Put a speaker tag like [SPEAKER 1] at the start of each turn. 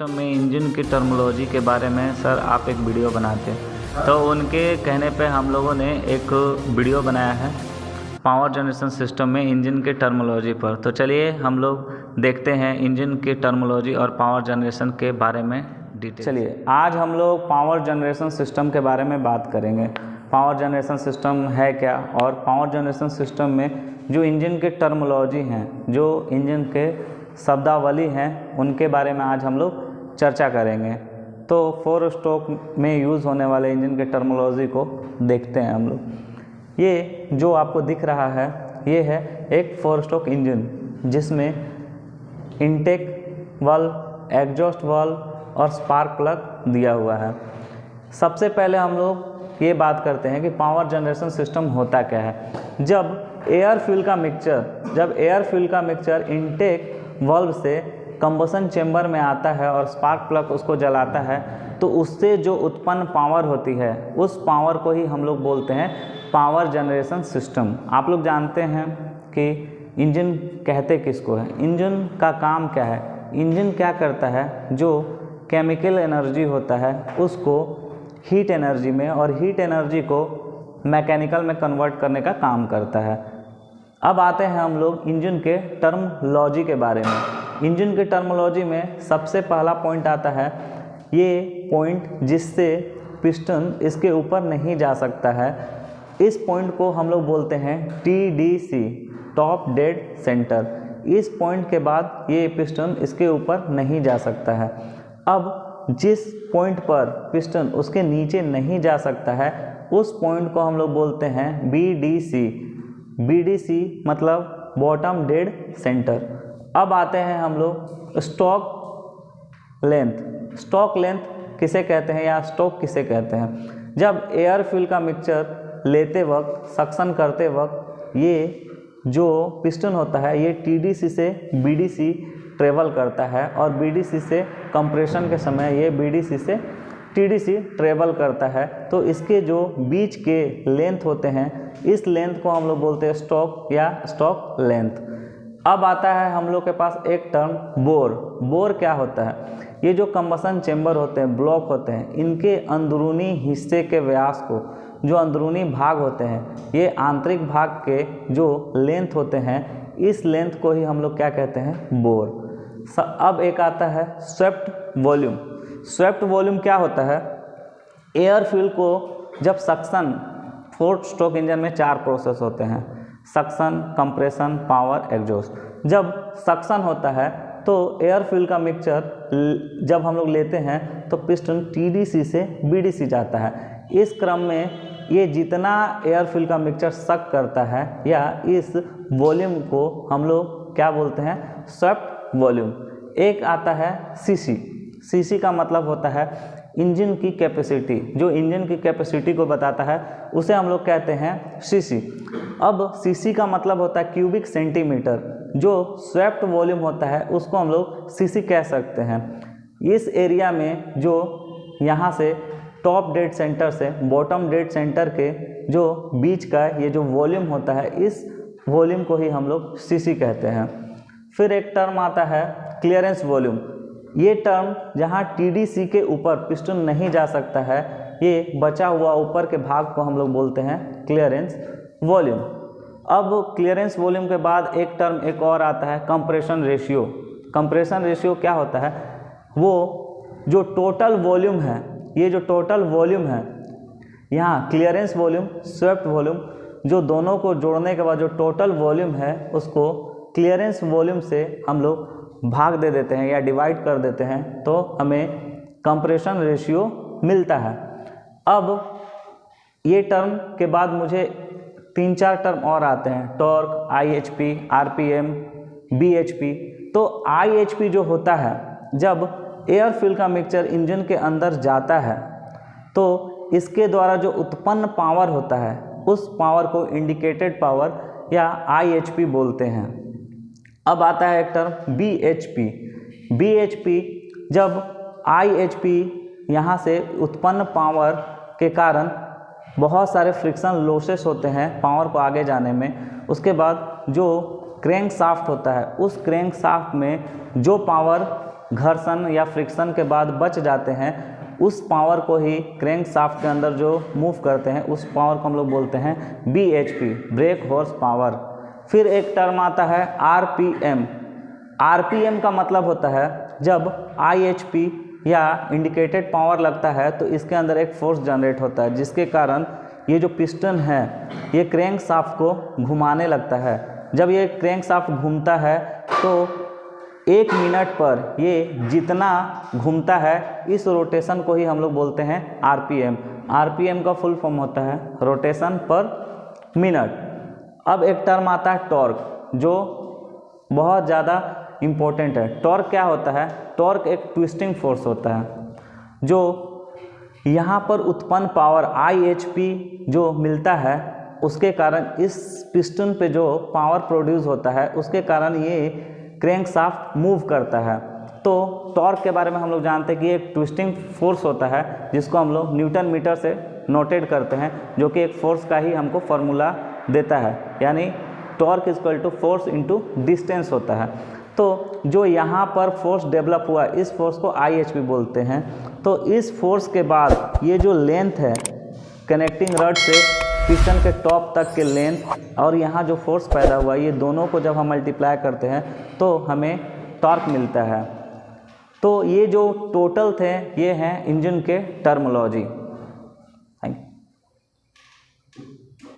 [SPEAKER 1] System में engine की terminology के बारे में सर आप एक वीडियो बनाते, तो उनके कहने पे हम लोगों ने एक वीडियो बनाया है पावर जनरेशन सिस्टम में इंजन के टर्मिनोलॉजी पर। तो चलिए हम लोग देखते हैं इंजन की टर्मिनोलॉजी और पावर जनरेशन के बारे में डिटेल। चलिए आज हम लोग पावर जनरेशन सिस्टम के बारे में बात करेंगे। पावर जनरेशन सिस्टम है क्या, और पावर जनरेशन सिस्टम में जो इंजन के टर्मिनोलॉजी हैं, जो इंजन के शब्दावली हैं, उनके बारे में आज हम लोग चर्चा करेंगे। तो 4 स्ट्रोक में यूज़ होने वाले इंजन के टर्मिनोलॉजी को देखते हैं हम लोग। ये जो आपको दिख रहा है ये है एक 4 स्ट्रोक इंजन, जिसमें इनटेक वाल्व, एग्जॉस्ट वाल्व और स्पार्क प्लग दिया हुआ है। सबसे पहले हम लोग ये बात करते हैं कि पावर जनरेशन सिस्टम होता क्या है। जब एयर फ्यूल का मिक्सचर इनटेक वाल्व से कंबसन चेंबर में आता है और स्पार्क प्लग उसको जलाता है, तो उससे जो उत्पन्न पावर होती है उस पावर को ही हम लोग बोलते हैं पावर जनरेशन सिस्टम। आप लोग जानते हैं कि इंजन कहते किसको है, इंजन का काम क्या है। इंजन क्या करता है, जो केमिकल एनर्जी होता है उसको हीट एनर्जी में, और हीट एनर्जी को मैकेनिकल में कन्वर्ट करने का काम करता है। अब आते हैं हम लोग इंजन के टर्मिनोलॉजी के बारे में। इंजन के टर्मिनोलॉजी में सबसे पहला पॉइंट आता है, ये पॉइंट जिससे पिस्टन इसके ऊपर नहीं जा सकता है। इस पॉइंट को हम लोग बोलते हैं TDC, टॉप डेड सेंटर। इस पॉइंट के बाद ये पिस्टन इसके ऊपर नहीं जा सकता है। अब जिस पॉइंट पर पिस्टन उसके नीचे नहीं जा सकता है उस पॉइंट को हम लोग बोलते हैं BDC मतलब बॉटम डेड सेंटर। अब आते हैं हम लोग स्टॉक लेंथ किसे कहते हैं या स्टॉक किसे कहते हैं। जब एयर फ्यूल का मिक्सचर लेते वक्त, सक्शन करते वक्त, ये जो पिस्टन होता है ये TDC से BDC ट्रेवल करता है, और BDC से कंप्रेशन के समय ये BDC से TDC ट्रेवल करता है। तो इसके जो बीच के लेंथ होते हैं, इस लेंथ को हम लोग बोलते हैं स्टॉक या स्टॉक लेंथ। अब आता है हम लोग के पास एक टर्म बोर क्या होता है। ये जो कंबसन चेंबर होते हैं, ब्लॉक होते हैं, इनके अंदरूनी हिस्से के व्यास को, जो अंदरूनी भाग होते हैं, ये आंतरिक भाग के जो लेंथ होते हैं, इस लेंथ को ही हम लोग क्या कहते हैं, बोर। अब एक आता है स्वेप्ट वॉल्यूम क्या होता है। एयर फ्यूल को जब सक्शन, 4 स्ट्रोक इंजन में 4 प्रोसेस होते हैं, सक्शन, कंप्रेशन, पावर, एग्जॉस्ट। जब सक्शन होता है तो एयर फ्यूल का मिक्सचर जब हम लोग लेते हैं तो पिस्टन TDC से BDC जाता है। इस क्रम में ये जितना एयर फ्यूल का मिक्सचर सक करता है, या इस वॉल्यूम को हम लोग क्या बोलते हैं, स्वेप्ट वॉल्यूम। एक आता है CC का मतलब होता है इंजन की कैपेसिटी। जो इंजन की कैपेसिटी को बताता है उसे हम लोग कहते हैं CC। अब CC का मतलब होता है क्यूबिक सेंटीमीटर। जो स्वेप्ट वॉल्यूम होता है उसको हम लोग CC कह सकते हैं। इस एरिया में जो यहाँ से टॉप डेड सेंटर से बॉटम डेड सेंटर के जो बीच का ये जो वॉल्यूम होता है, इस वॉल्यूम को ही हम लोग CC कहते हैं। फिर एक टर्म आता है क्लियरेंस वॉल्यूम। ये टर्म जहाँ TDC के ऊपर पिस्टन नहीं जा सकता है, ये बचा हुआ ऊपर के भाग को हम लोग बोलते हैं क्लियरेंस वॉल्यूम। अब क्लियरेंस वॉल्यूम के बाद एक टर्म एक और आता है कंप्रेशन रेशियो। कंप्रेशन रेशियो क्या होता है, वो जो टोटल वॉल्यूम है, ये जो टोटल वॉल्यूम है, यहाँ क्लियरेंस वॉल्यूम, स्वेप्ट वॉल्यूम, जो दोनों को जोड़ने के बाद जो टोटल वॉल्यूम है उसको क्लियरेंस वॉल्यूम से हम लोग भाग दे देते हैं या डिवाइड कर देते हैं, तो हमें कंप्रेशन रेशियो मिलता है। अब ये टर्म के बाद मुझे 3-4 टर्म और आते हैं, टॉर्क, IHP, RPM, BHP। तो IHP जो होता है, जब एयर फ्यूल का मिक्सचर इंजन के अंदर जाता है तो इसके द्वारा जो उत्पन्न पावर होता है उस पावर को इंडिकेटेड पावर या IHP बोलते हैं। अब आता है एक टर्म BHP। जब IHP यहाँ से उत्पन्न पावर के कारण बहुत सारे फ्रिक्शन लॉसेस होते हैं पावर को आगे जाने में, उसके बाद जो क्रैंक शाफ्ट होता है, उस क्रैंक शाफ्ट में जो पावर घर्षण या फ्रिक्शन के बाद बच जाते हैं, उस पावर को ही क्रैंक शाफ्ट के अंदर जो मूव करते हैं उस पावर को हम लोग बोलते हैं BHP, ब्रेक हॉर्स पावर। फिर एक टर्म आता है RPM। RPM का मतलब होता है जब IHP या इंडिकेटेड पावर लगता है तो इसके अंदर एक फोर्स जनरेट होता है, जिसके कारण ये जो पिस्टन है ये क्रैंक शाफ्ट को घुमाने लगता है। जब ये क्रैंक शाफ्ट घूमता है तो 1 मिनट पर ये जितना घूमता है इस रोटेशन को ही हम लोग बोलते हैं RPM। RPM का फुल फॉर्म होता है रोटेशन पर मिनट। अब एक टर्म आता है टॉर्क, जो बहुत ज़्यादा इम्पोर्टेंट है। टॉर्क क्या होता है? टॉर्क एक ट्विस्टिंग फोर्स होता है, जो यहाँ पर उत्पन्न पावर IHP जो मिलता है उसके कारण इस पिस्टन पे जो पावर प्रोड्यूस होता है उसके कारण ये क्रैंक शाफ्ट मूव करता है। तो टॉर्क के बारे में हम लोग जानते हैं कि एक ट्विस्टिंग फोर्स होता है जिसको हम लोग न्यूटन मीटर से नोटेड करते हैं, जो कि एक फोर्स का ही हमको फॉर्मूला देता है, यानी torque equal to force into distance होता है। तो जो यहाँ पर फोर्स डेवलप हुआ इस फोर्स को IHP बोलते हैं। तो इस फोर्स के बाद ये जो लेंथ है कनेक्टिंग रड से पिस्टन के टॉप तक के लेंथ और यहाँ जो फोर्स पैदा हुआ, ये दोनों को जब हम मल्टीप्लाई करते हैं तो हमें टॉर्क मिलता है। तो ये जो टोटल थे ये हैं इंजन के टर्मोलॉजी।